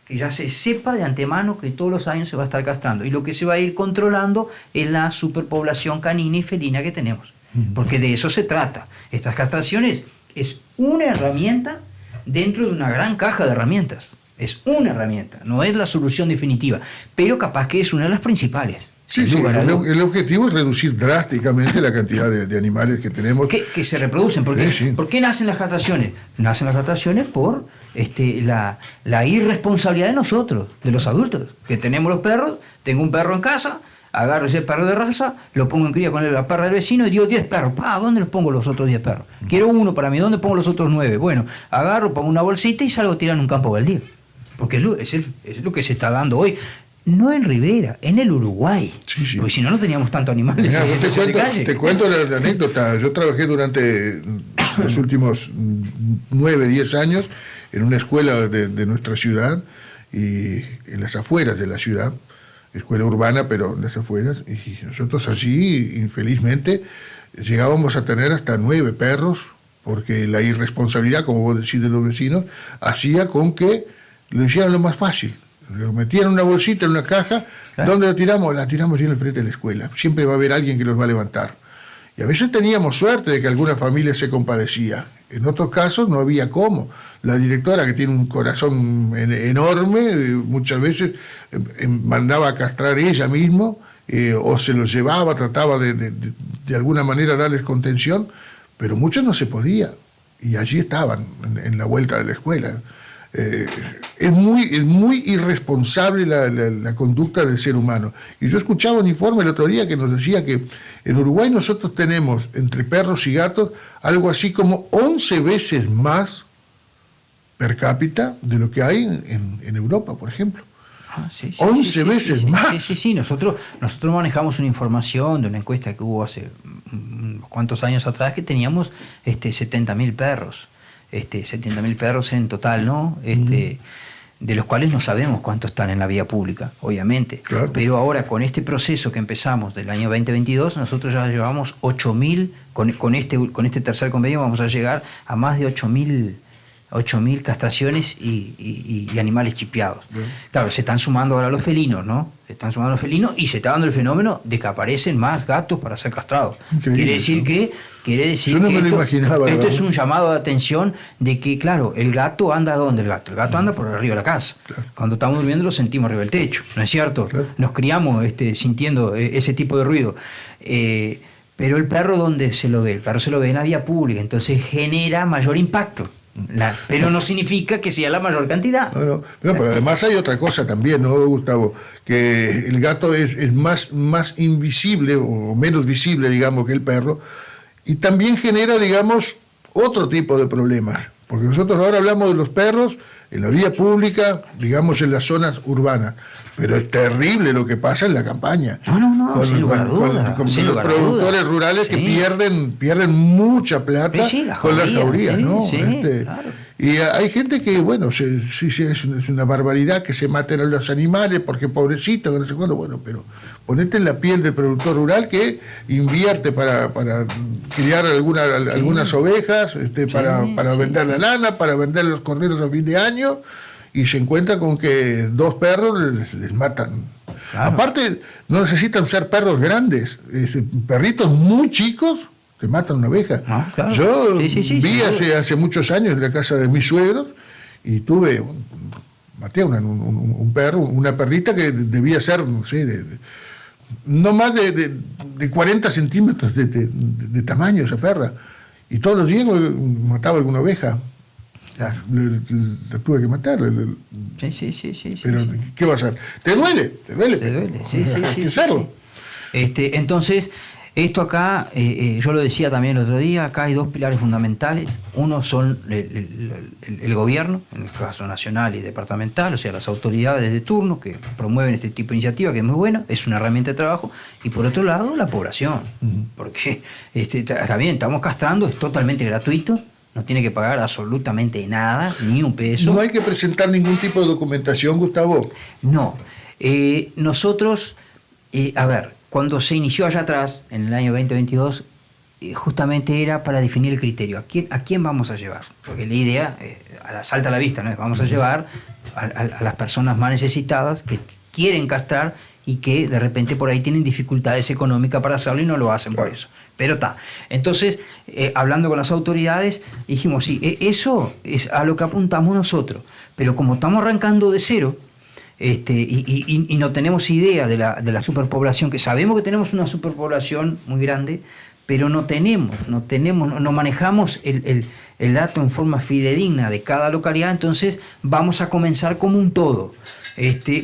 Que ya se sepa de antemano que todos los años se va a estar castrando. Y lo que se va a ir controlando es la superpoblación canina y felina que tenemos. Porque de eso se trata. Estas castraciones es una herramienta dentro de una gran caja de herramientas. Es una herramienta, no es la solución definitiva, pero capaz que es una de las principales. Sí, el objetivo es reducir drásticamente la cantidad de animales que tenemos. Que se reproducen. Porque, sí. ¿por qué nacen las castraciones? Nacen las castraciones por la irresponsabilidad de nosotros, de los adultos, que tenemos los perros. Tengo un perro en casa, agarro ese perro de raza, lo pongo en cría con la perra del vecino y digo 10 perros. ¿Dónde los pongo los otros 10 perros? Quiero uno para mí, ¿dónde pongo los otros 9? Bueno, agarro, pongo una bolsita y salgo a tirar en un campo baldío. Porque es lo que se está dando hoy. No en Rivera, en el Uruguay. Sí. Porque si no teníamos tantos animales. Mirá, te cuento la anécdota. Yo trabajé durante los últimos 9, 10 años en una escuela de nuestra ciudad, y en las afueras de la ciudad, escuela urbana, pero en las afueras, y nosotros allí, infelizmente, llegábamos a tener hasta 9 perros, porque la irresponsabilidad, como vos decís, de los vecinos, hacía con que lo hicieran lo más fácil. Lo metían en una bolsita, en una caja. Claro. ¿Dónde lo tiramos? La tiramos ahí en el frente de la escuela. Siempre va a haber alguien que los va a levantar. Y a veces teníamos suerte de que alguna familia se compadecía. En otros casos no había cómo. La directora, que tiene un corazón enorme, muchas veces mandaba a castrar ella misma, o se los llevaba, trataba de alguna manera darles contención, pero muchos no se podía. Y allí estaban, en la vuelta de la escuela. Es muy irresponsable la conducta del ser humano. Y yo escuchaba un informe el otro día que nos decía que en Uruguay nosotros tenemos, entre perros y gatos, algo así como 11 veces más per cápita de lo que hay en Europa, por ejemplo. 11 veces más. Sí. Nosotros manejamos una información de una encuesta que hubo hace unos cuantos años atrás, que teníamos 70.000 perros. 70.000 perros en total, ¿no? De los cuales no sabemos cuántos están en la vía pública, obviamente. Claro. Pero ahora, con este proceso que empezamos del año 2022, nosotros ya llevamos 8.000, con este tercer convenio vamos a llegar a más de 8.000 castraciones y animales chipeados. Bien. Claro, se están sumando ahora los felinos, ¿no? Se están sumando los felinos y se está dando el fenómeno de que aparecen más gatos para ser castrados. Increíble, Quiere decir yo no que me lo imaginaba, esto es un llamado de atención de que, claro, el gato anda ¿dónde el gato? El gato anda por arriba de la casa. Claro. Cuando estamos durmiendo lo sentimos arriba del techo, ¿no es cierto? Claro. Nos criamos sintiendo ese tipo de ruido. Pero el perro, ¿dónde se lo ve? El perro se lo ve en la vía pública, entonces genera mayor impacto. Pero no significa que sea la mayor cantidad. No, pero además hay otra cosa también, ¿no, Gustavo? Que el gato es más invisible o menos visible, digamos, que el perro, y también genera, digamos, otro tipo de problemas. Porque nosotros ahora hablamos de los perros en la vía pública, digamos, en las zonas urbanas. Pero es terrible lo que pasa en la campaña. No, sin lugar a dudas. Con los productores rurales que pierden mucha plata con las jaurías, ¿no? Claro. Y hay gente que, bueno, es una barbaridad que se maten a los animales porque pobrecitos, que no sé cuándo. Bueno, pero ponete en la piel del productor rural que invierte para criar algunas ovejas, para vender la lana, para vender los corderos a fin de año, y se encuentra con que 2 perros les matan. Claro. Aparte, no necesitan ser perros grandes, perritos muy chicos te matan una oveja. Claro. Yo vi hace muchos años en la casa de mis suegros y maté a un perro, una perrita que debía ser, no sé, no más de 40 centímetros de tamaño esa perra. Y todos los días mataba alguna oveja. Claro. Le tuve que matar. Sí. Pero, ¿qué va a hacer? ¿Te duele? Te duele, sí. Hay que hacerlo. Entonces, esto acá, yo lo decía también el otro día, acá hay 2 pilares fundamentales. Uno son el gobierno, en el caso nacional y departamental, o sea, las autoridades de turno que promueven este tipo de iniciativa, que es muy buena, es una herramienta de trabajo. Y por otro lado, la población, porque también estamos castrando, es totalmente gratuito. No tiene que pagar absolutamente nada, ni un peso. ¿No hay que presentar ningún tipo de documentación, Gustavo? No. Nosotros, cuando se inició allá atrás, en el año 2022, justamente era para definir el criterio. ¿A quién vamos a llevar? Porque la idea, salta a la vista, ¿no? Vamos a llevar a las personas más necesitadas que quieren castrar y que de repente por ahí tienen dificultades económicas para hacerlo y no lo hacen por eso. Pero está. Entonces, hablando con las autoridades, dijimos, sí, eso es a lo que apuntamos nosotros. Pero como estamos arrancando de cero, y no tenemos idea de la superpoblación, que sabemos que tenemos una superpoblación muy grande, pero no manejamos el dato en forma fidedigna de cada localidad, entonces vamos a comenzar como un todo.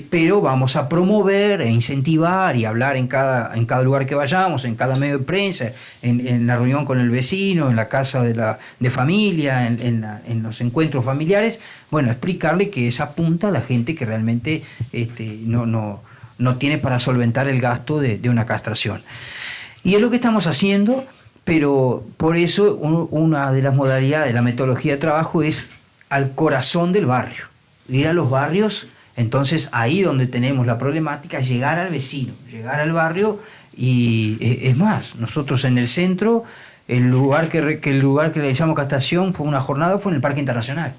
Pero vamos a promover e incentivar y hablar en cada lugar que vayamos, en cada medio de prensa, en la reunión con el vecino, en la casa de familia, en los encuentros familiares, bueno, explicarle que esa punta a la gente que realmente no tiene para solventar el gasto de una castración. Y es lo que estamos haciendo, pero por eso una de las modalidades, la metodología de trabajo es al corazón del barrio, ir a los barrios. Entonces ahí donde tenemos la problemática, llegar al vecino, llegar al barrio, y es más, nosotros en el centro, el lugar que realizamos castración fue en el Parque Internacional.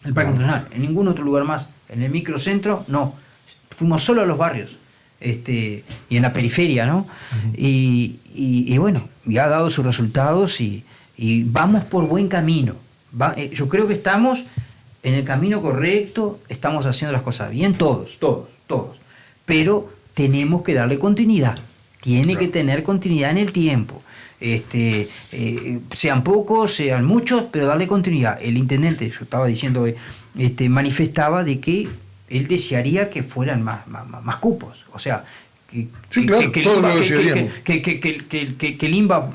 En ningún otro lugar más. En el microcentro, no. Fuimos solo a los barrios. Y en la periferia, ¿no? Uh-huh. Y bueno, ya ha dado sus resultados y vamos por buen camino. Yo creo que estamos en el camino correcto, estamos haciendo las cosas bien, todos, pero tenemos que darle continuidad, tiene que tener continuidad en el tiempo, sean pocos, sean muchos, pero darle continuidad. El intendente, yo estaba diciendo, manifestaba de que él desearía que fueran más cupos, o sea, que el INBA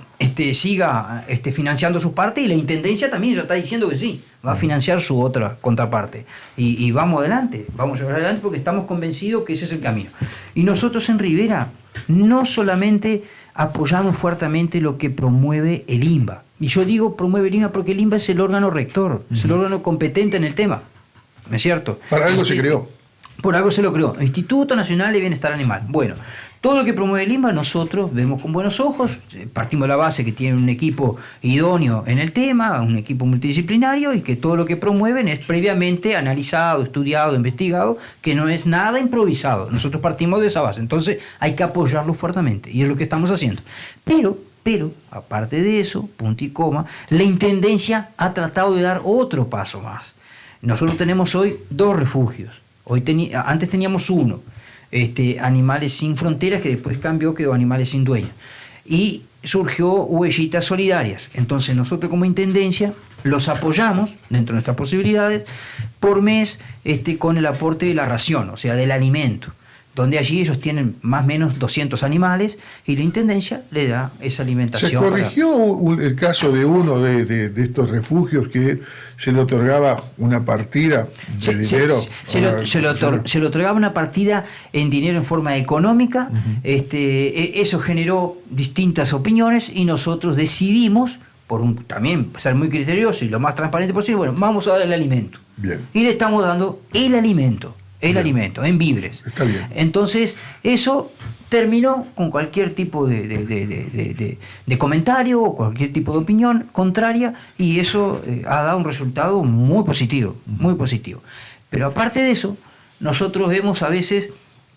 siga financiando su parte, y la Intendencia también ya está diciendo que sí, va a financiar su otra contraparte. Y vamos adelante, vamos a llevar adelante porque estamos convencidos que ese es el camino. Y nosotros en Rivera no solamente apoyamos fuertemente lo que promueve el INBA, y yo digo promueve el INBA porque el INBA es el órgano rector, es el órgano competente en el tema, ¿no es cierto? Para algo se creó. Por algo se lo creó, Instituto Nacional de Bienestar Animal. Bueno, todo lo que promueve el INBA nosotros vemos con buenos ojos, partimos de la base que tienen un equipo idóneo en el tema, un equipo multidisciplinario, y que todo lo que promueven es previamente analizado, estudiado, investigado, que no es nada improvisado. Nosotros partimos de esa base, entonces hay que apoyarlo fuertemente, y es lo que estamos haciendo. Pero, aparte de eso, punto y coma, la Intendencia ha tratado de dar otro paso más. Nosotros tenemos hoy 2 refugios. Antes teníamos uno, Animales Sin Fronteras, que después cambió, quedó Animales Sin Dueño. Y surgió Huellitas Solidarias. Entonces nosotros como Intendencia los apoyamos dentro de nuestras posibilidades por mes con el aporte de la ración, o sea, del alimento, donde allí ellos tienen más o menos 200 animales y la Intendencia le da esa alimentación. Se corrigió el caso de uno de estos refugios que se le otorgaba una partida de dinero. Se le otorgaba una partida en dinero en forma económica. Eso generó distintas opiniones y nosotros decidimos, también ser muy criterioso y lo más transparente posible, bueno, vamos a dar el alimento. Bien. Y le estamos dando el alimento. En víveres. Está bien. Entonces, eso terminó con cualquier tipo de comentario o cualquier tipo de opinión contraria, y eso ha dado un resultado muy positivo, muy positivo. Pero aparte de eso, nosotros vemos a veces,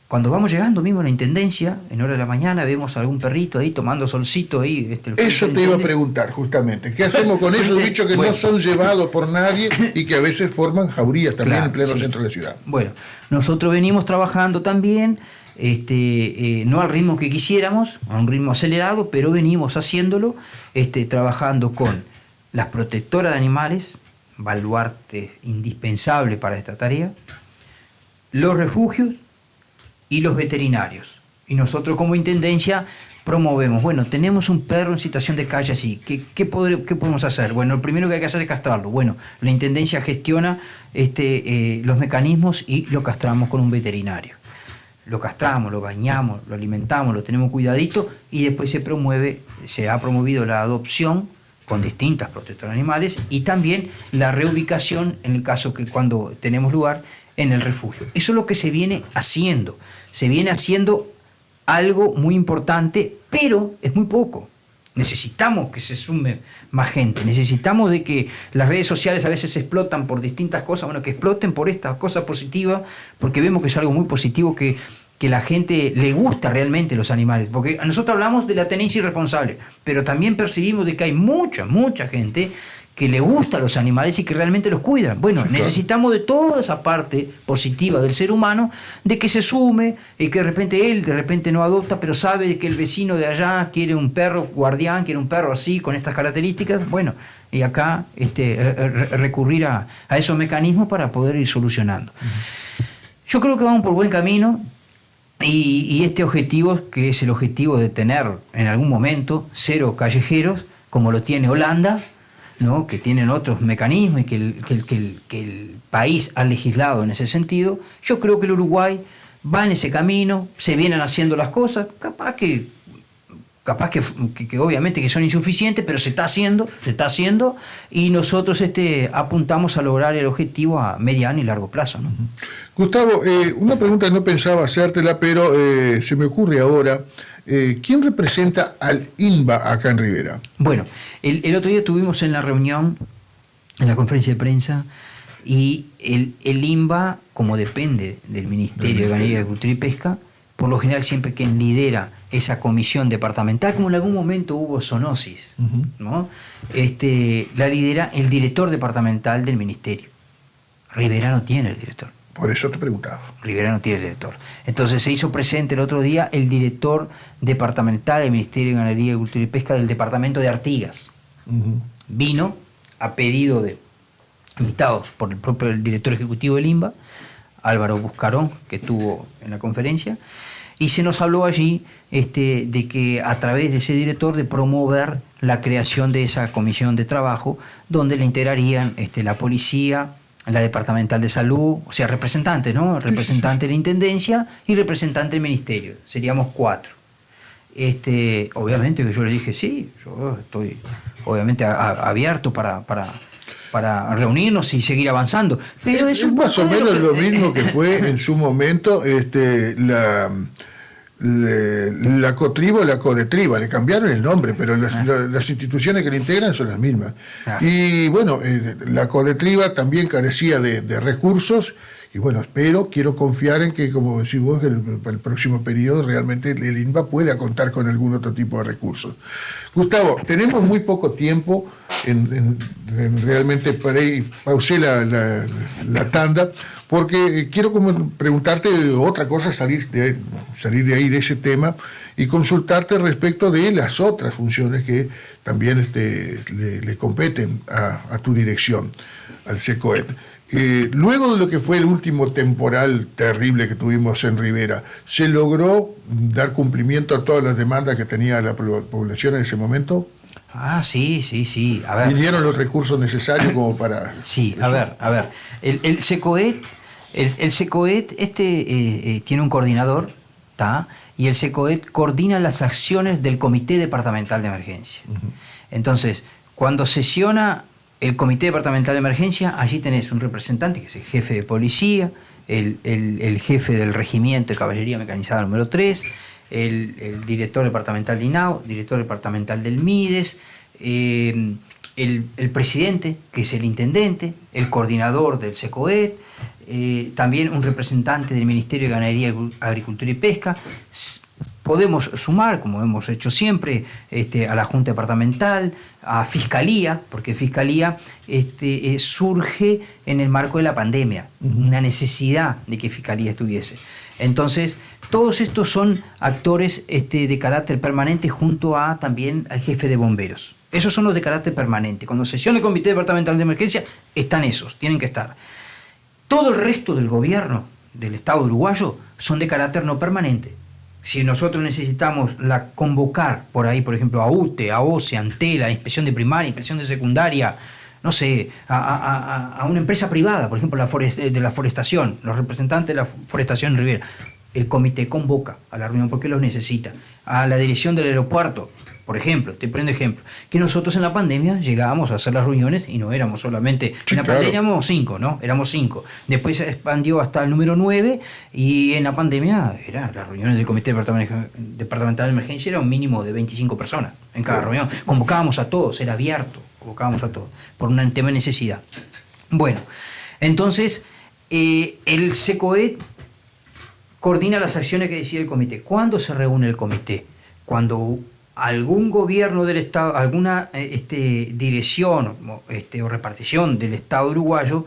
cuando vamos llegando mismo a la Intendencia, en hora de la mañana, vemos a algún perrito ahí tomando solcito ahí. Eso te iba a preguntar justamente. ¿Qué hacemos con esos bichos que no son llevados por nadie y que a veces forman jaurías también en pleno centro de la ciudad? Bueno, nosotros venimos trabajando también, no al ritmo que quisiéramos, a un ritmo acelerado, pero venimos haciéndolo, trabajando con las protectoras de animales, baluarte indispensable para esta tarea, los refugios y los veterinarios. Y nosotros como Intendencia promovemos, bueno, tenemos un perro en situación de calle así, ¿qué podemos hacer? Bueno, lo primero que hay que hacer es castrarlo. Bueno, la Intendencia gestiona los mecanismos y lo castramos con un veterinario. Lo castramos, lo bañamos, lo alimentamos, lo tenemos cuidadito, y después se ha promovido la adopción con distintas protectoras animales y también la reubicación en el caso que cuando tenemos lugar en el refugio. Eso es lo que se viene haciendo. Se viene haciendo algo muy importante, pero es muy poco. Necesitamos que se sume más gente, necesitamos de que las redes sociales a veces explotan por distintas cosas, bueno, que exploten por esta cosa positiva, porque vemos que es algo muy positivo, que la gente le gusta realmente los animales, porque nosotros hablamos de la tenencia irresponsable, pero también percibimos de que hay mucha gente que le gustan los animales y que realmente los cuidan. Bueno, necesitamos de toda esa parte positiva del ser humano, de que se sume y que de repente no adopta, pero sabe de que el vecino de allá quiere un perro guardián, quiere un perro así, con estas características. Bueno, y acá recurrir a esos mecanismos para poder ir solucionando. Yo creo que vamos por buen camino, y este objetivo, que es el objetivo de tener en algún momento 0 callejeros, como lo tiene Holanda, ¿no?, que tienen otros mecanismos y que el país ha legislado en ese sentido. Yo creo que el Uruguay va en ese camino, se vienen haciendo las cosas, capaz que obviamente que son insuficientes, pero se está haciendo, y nosotros apuntamos a lograr el objetivo a mediano y largo plazo, ¿no? Gustavo, una pregunta que no pensaba hacértela, pero se me ocurre ahora. ¿Quién representa al INBA acá en Rivera? Bueno, el otro día estuvimos en la reunión, en la conferencia de prensa, y el INBA, como depende del Ministerio de Ganadería, Agricultura y Pesca, por lo general siempre quien lidera esa comisión departamental, como en algún momento hubo zoonosis, ¿no? La lidera el director departamental del Ministerio. Rivera no tiene el director. Por eso te preguntaba. Rivera no tiene director. Entonces se hizo presente el otro día el director departamental del Ministerio de Ganadería, Agricultura y Pesca del departamento de Artigas. Vino a pedido invitado por el propio director ejecutivo del INBA, Álvaro Buscarón, que estuvo en la conferencia, y se nos habló allí de que a través de ese director de promover la creación de esa comisión de trabajo, donde le integrarían la policía, la departamental de salud, o sea, representantes, ¿no? Representante de la Intendencia y representante del Ministerio. Seríamos 4. Obviamente que yo le dije, sí, yo estoy obviamente abierto para reunirnos y seguir avanzando. Pero es más o menos lo mismo que fue en su momento la Cotriba o la Codetriba, le cambiaron el nombre, pero las instituciones que le integran son las mismas. Y bueno, la Codetriba también carecía de recursos, Y bueno, quiero confiar en que, como decís vos, el próximo periodo realmente el INBA pueda contar con algún otro tipo de recursos. Gustavo, tenemos muy poco tiempo, realmente pausé la tanda, porque quiero preguntarte otra cosa, salir de ahí de ese tema, y consultarte respecto de las otras funciones que también le competen a tu dirección, al SECOED. Luego de lo que fue el último temporal terrible que tuvimos en Rivera, ¿se logró dar cumplimiento a todas las demandas que tenía la población en ese momento? Sí. A ver. ¿Vinieron los recursos necesarios como para...? Sí, a ver. El SECOED, tiene un coordinador, ¿tá? Y el SECOED coordina las acciones del Comité Departamental de Emergencia. Uh-huh. Entonces, cuando sesiona el Comité Departamental de Emergencia, allí tenés un representante que es el jefe de policía, el jefe del regimiento de caballería mecanizada número 3, el director departamental de INAO, director departamental del MIDES, el presidente, que es el intendente, el coordinador del SECOED, también un representante del Ministerio de Ganadería, Agricultura y Pesca. Podemos sumar, como hemos hecho siempre, a la Junta Departamental, a Fiscalía, porque Fiscalía surge en el marco de la pandemia, una necesidad de que Fiscalía estuviese. Entonces, todos estos son actores de carácter permanente junto a también al jefe de bomberos. Esos son los de carácter permanente. Cuando sesiona el Comité Departamental de Emergencia, están esos, tienen que estar. Todo el resto del gobierno del Estado uruguayo son de carácter no permanente. Si nosotros necesitamos convocar por ahí, por ejemplo, a UTE, a OCE, a Antela, a Inspección de Primaria, Inspección de Secundaria, no sé, a una empresa privada, por ejemplo, de la forestación, los representantes de la forestación en Rivera, el comité convoca a la reunión porque los necesita. A la dirección del aeropuerto, por ejemplo, te prendo ejemplo, que nosotros en la pandemia llegábamos a hacer las reuniones y no éramos solamente, en la pandemia éramos 5, ¿no? Éramos 5. Después se expandió hasta el número 9 y en la pandemia las reuniones del Comité Departamental de Emergencia era un mínimo de 25 personas en cada reunión. Convocábamos a todos, era abierto, convocábamos a todos, por un tema de necesidad. Bueno, entonces el SECOED coordina las acciones que decide el comité. ¿Cuándo se reúne el comité? Cuando algún gobierno del Estado, alguna dirección o repartición del Estado uruguayo,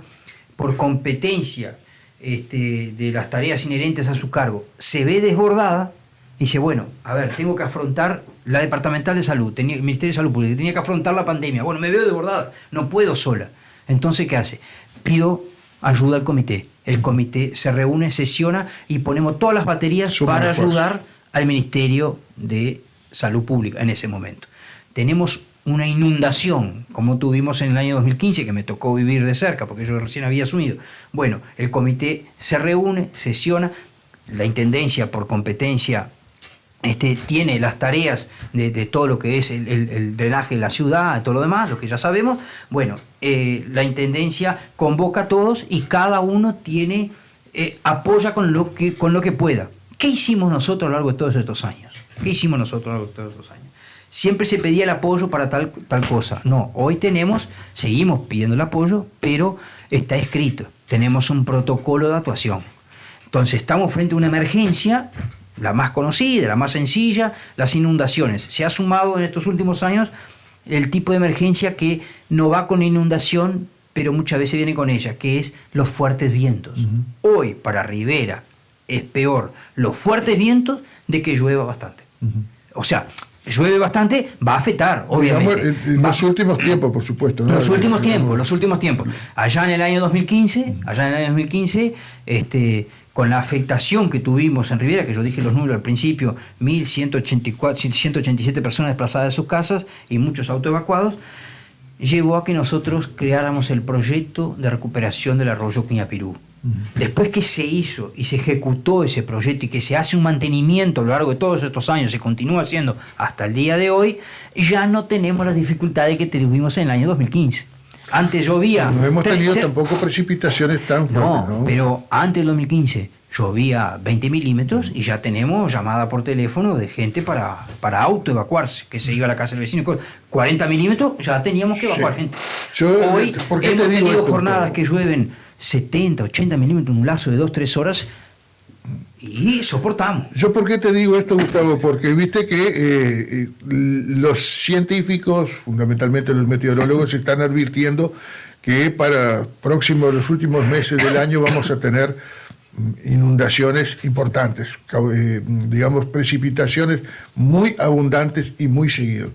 por competencia de las tareas inherentes a su cargo, se ve desbordada, dice, bueno, a ver, tengo que afrontar la Departamental de Salud, el Ministerio de Salud Pública, tenía que afrontar la pandemia, bueno, me veo desbordada, no puedo sola. Entonces, ¿qué hace? Pido ayuda al comité. El comité se reúne, sesiona y ponemos todas las baterías para ayudar al Ministerio de Salud Pública en ese momento. Tenemos una inundación, como tuvimos en el año 2015, que me tocó vivir de cerca, porque yo recién había asumido. Bueno, el comité se reúne, sesiona, la Intendencia por competencia tiene las tareas de todo lo que es el drenaje de la ciudad, todo lo demás, lo que ya sabemos. Bueno, la Intendencia convoca a todos y cada uno apoya con lo que pueda. ¿Qué hicimos nosotros a lo largo de todos estos años? Siempre se pedía el apoyo para tal cosa. No, hoy seguimos pidiendo el apoyo, pero está escrito. Tenemos un protocolo de actuación. Entonces estamos frente a una emergencia, la más conocida, la más sencilla, las inundaciones. Se ha sumado en estos últimos años el tipo de emergencia que no va con inundación, pero muchas veces viene con ella, que es los fuertes vientos. Uh-huh. Hoy, para Rivera, es peor los fuertes vientos de que llueva bastante. Uh-huh. O sea, llueve bastante, va a afectar, obviamente. En los últimos tiempos, por supuesto, ¿no? Los últimos tiempos. Allá en el año 2015, con la afectación que tuvimos en Rivera, que yo dije los números al principio, 1.187 personas desplazadas de sus casas y muchos autos evacuados, llevó a que nosotros creáramos el proyecto de recuperación del arroyo Quiñapirú. Después que se hizo y se ejecutó ese proyecto y que se hace un mantenimiento a lo largo de todos estos años, se continúa haciendo hasta el día de hoy, ya no tenemos las dificultades que tuvimos en el año 2015. Antes llovía... No hemos tenido tampoco precipitaciones tan fuertes, ¿no? Pero antes del 2015 llovía 20 milímetros y ya tenemos llamada por teléfono de gente para autoevacuarse, que se iba a la casa del vecino. 40 milímetros ya teníamos que evacuar gente. Hoy hemos tenido jornadas que llueven 70, 80 milímetros en un lazo de 2-3 horas y soportamos. ¿Yo por qué te digo esto, Gustavo? Porque viste que los científicos, fundamentalmente los meteorólogos, están advirtiendo que para los últimos meses del año vamos a tener inundaciones importantes, digamos precipitaciones muy abundantes y muy seguidos.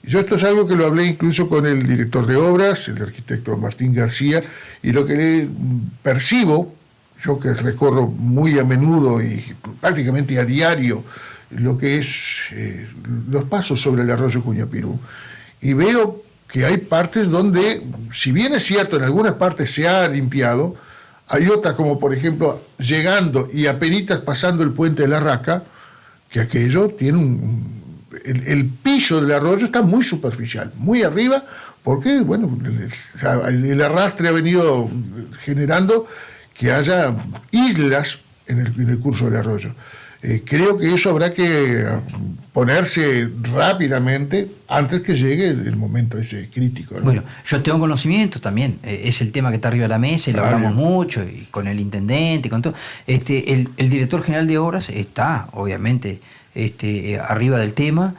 Yo esto es algo que lo hablé incluso con el director de obras, el arquitecto Martín García, y lo que percibo, yo que recorro muy a menudo y prácticamente a diario lo que es los pasos sobre el arroyo Cuñapirú, y veo que hay partes donde, si bien es cierto, en algunas partes se ha limpiado, hay otras como por ejemplo llegando y apenitas pasando el puente de la Raca, que aquello tiene el piso del arroyo está muy superficial, muy arriba, porque bueno, el arrastre ha venido generando que haya islas en el curso del arroyo. Creo que eso habrá que ponerse rápidamente antes que llegue el momento ese crítico, ¿no? Bueno, yo tengo conocimiento también, es el tema que está arriba de la mesa, y lo hablamos mucho, y con el intendente, y con todo. El director general de obras está, obviamente, arriba del tema.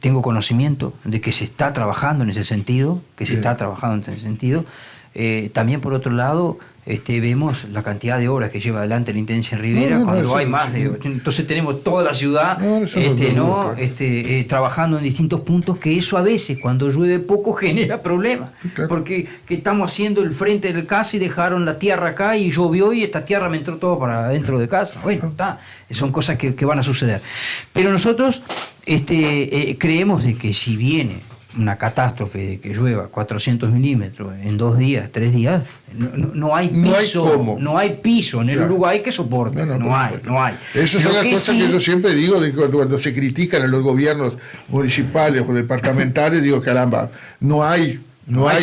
Tengo conocimiento de que se está trabajando en ese sentido, también por otro lado, vemos la cantidad de obras que lleva adelante la Intendencia en Rivera, cuando hay más de... Entonces tenemos toda la ciudad trabajando en distintos puntos, que eso a veces cuando llueve poco genera problemas, porque que estamos haciendo el frente del casa y dejaron la tierra acá y llovió y esta tierra me entró todo para dentro de casa. Bueno, son cosas que van a suceder. Pero nosotros creemos de que si viene una catástrofe de que llueva 400 milímetros en 2 días, 3 días, no hay piso, no hay piso en el Uruguay que soporte, no hay. Eso es una cosa que yo siempre digo cuando se critican a los gobiernos municipales o departamentales, digo, caramba, no hay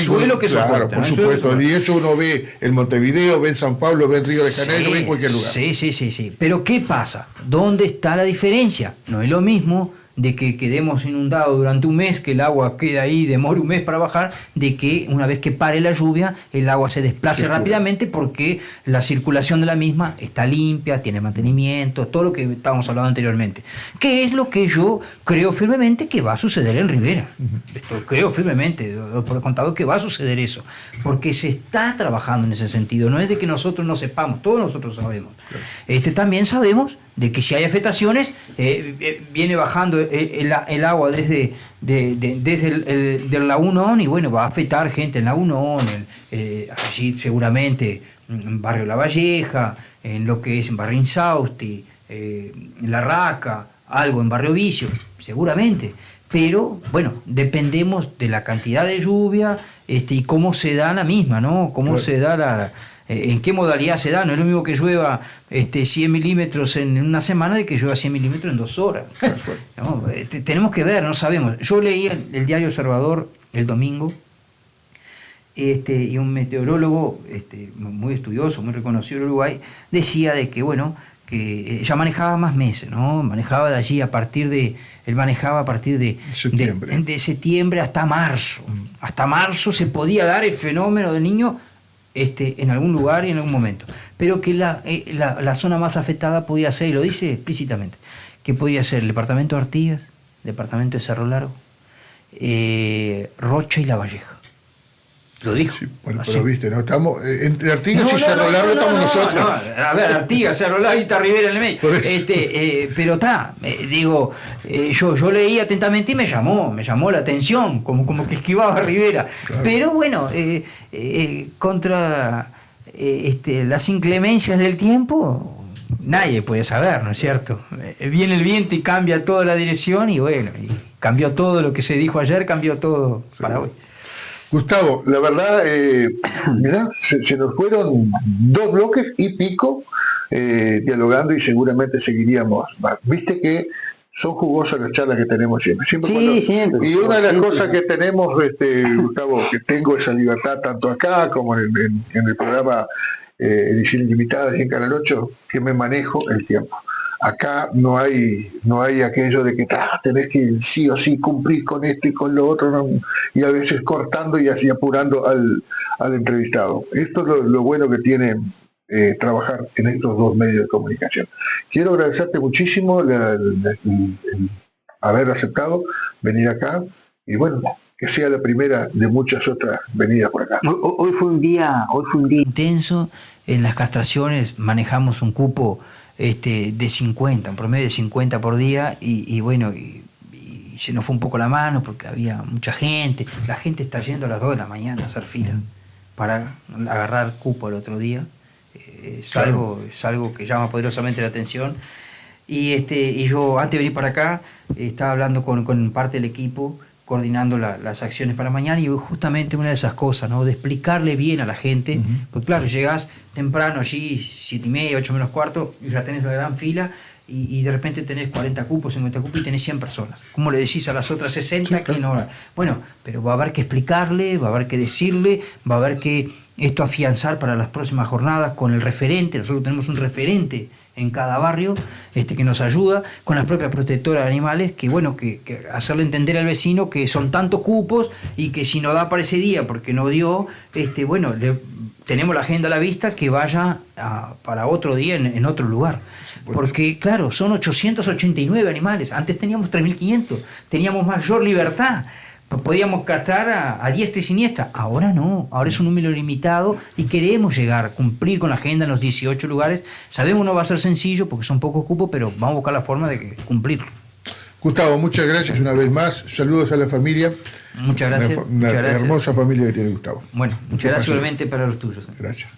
suelo que soporte. Por supuesto, y eso uno ve en Montevideo, ve en San Pablo, ve en Río de Janeiro, ve en cualquier lugar. Sí. Pero ¿qué pasa? ¿Dónde está la diferencia? No es lo mismo de que quedemos inundados durante un mes, que el agua queda ahí, demore un mes para bajar, de que una vez que pare la lluvia, el agua se desplace rápidamente porque la circulación de la misma está limpia, tiene mantenimiento, todo lo que estábamos hablando anteriormente. ¿Qué es lo que yo creo firmemente que va a suceder en Rivera? Esto creo firmemente, por el contado, que va a suceder eso, porque se está trabajando en ese sentido. No es de que nosotros no sepamos, todos nosotros sabemos. También sabemos de que si hay afectaciones, viene bajando el agua desde del Lagunón, y bueno, va a afectar gente en Lagunón, allí seguramente en Barrio La Valleja, en lo que es en Barrio Insausti, La Raca, algo en Barrio Vicio, seguramente. Pero bueno, dependemos de la cantidad de lluvia y cómo se da la misma, ¿no? Cómo se da en qué modalidad se da. No es lo mismo que llueva 100 milímetros en una semana de que llueva 100 milímetros en 2 horas. ¿No? Tenemos que ver, no sabemos. Yo leí el diario Observador el domingo, y un meteorólogo muy estudioso, muy reconocido en Uruguay, decía de que, bueno, que ya manejaba más meses, ¿no? Manejaba de allí él manejaba a partir de septiembre hasta marzo. Hasta marzo se podía dar el fenómeno del Niño en algún lugar y en algún momento, pero que la zona más afectada podía ser, y lo dice explícitamente, que podía ser el departamento de Artigas, departamento de Cerro Largo, Rocha y La Valleja. Lo dijo. Sí, bueno, pero viste, ¿no? Estamos entre Artigas y Cerro Largo, estamos nosotros. A ver, Artigas, Cerro Largo y está Rivera en el medio. Pero está, yo leí atentamente y me llamó la atención, como que esquivaba a Rivera. Claro. Pero bueno, contra las inclemencias del tiempo, nadie puede saber, ¿no es cierto? Viene el viento y cambia toda la dirección, y bueno, y cambió todo lo que se dijo ayer, cambió todo para hoy. Gustavo, la verdad, mirá, se nos fueron 2 bloques y pico dialogando, y seguramente seguiríamos más. Viste que son jugosas las charlas que tenemos siempre. Siempre. Y una de las cosas que tenemos, Gustavo, que tengo esa libertad tanto acá como en el programa Edición Ilimitada en Canal 8, que me manejo el tiempo. Acá no hay aquello de que tenés que sí o sí cumplir con esto y con lo otro, ¿no? Y a veces cortando y así apurando al entrevistado. Esto es lo bueno que tiene trabajar en estos dos medios de comunicación. Quiero agradecerte muchísimo el haber aceptado venir acá y bueno, que sea la primera de muchas otras venidas por acá. Hoy fue un día intenso. En las castraciones manejamos un cupo de 50, un promedio de 50 por día, y bueno, y se nos fue un poco la mano porque había mucha gente. La gente está yendo a las 2 de la mañana a hacer fila para agarrar cupo el otro día. Es algo que llama poderosamente la atención. Y yo, antes de venir para acá, estaba hablando con parte del equipo, coordinando las acciones para mañana, y justamente una de esas cosas, ¿no? De explicarle bien a la gente, porque claro, llegás temprano allí, 7:30, 8 menos cuarto, y ya tenés la gran fila, y de repente tenés 40 cupos, 50 cupos, y tenés 100 personas. ¿Cómo le decís a las otras 60 que no? Bueno, pero va a haber que explicarle, va a haber que decirle, va a haber que esto afianzar para las próximas jornadas con el referente. Nosotros tenemos un referente en cada barrio que nos ayuda, con la propia protectora de animales, que bueno, que hacerle entender al vecino que son tantos cupos y que si no da para ese día porque no dio, bueno, tenemos la agenda a la vista, que vaya para otro día en otro lugar. Porque claro, son 889 animales, antes teníamos 3.500, teníamos mayor libertad. Podíamos castrar a diestra y siniestra, ahora no, ahora es un número limitado y queremos llegar, cumplir con la agenda en los 18 lugares. Sabemos que no va a ser sencillo porque son pocos cupos, pero vamos a buscar la forma de cumplirlo. Gustavo, muchas gracias una vez más, saludos a la familia. Muchas gracias. Una hermosa familia que tiene Gustavo. Bueno, muchas gracias igualmente para los tuyos. Gracias.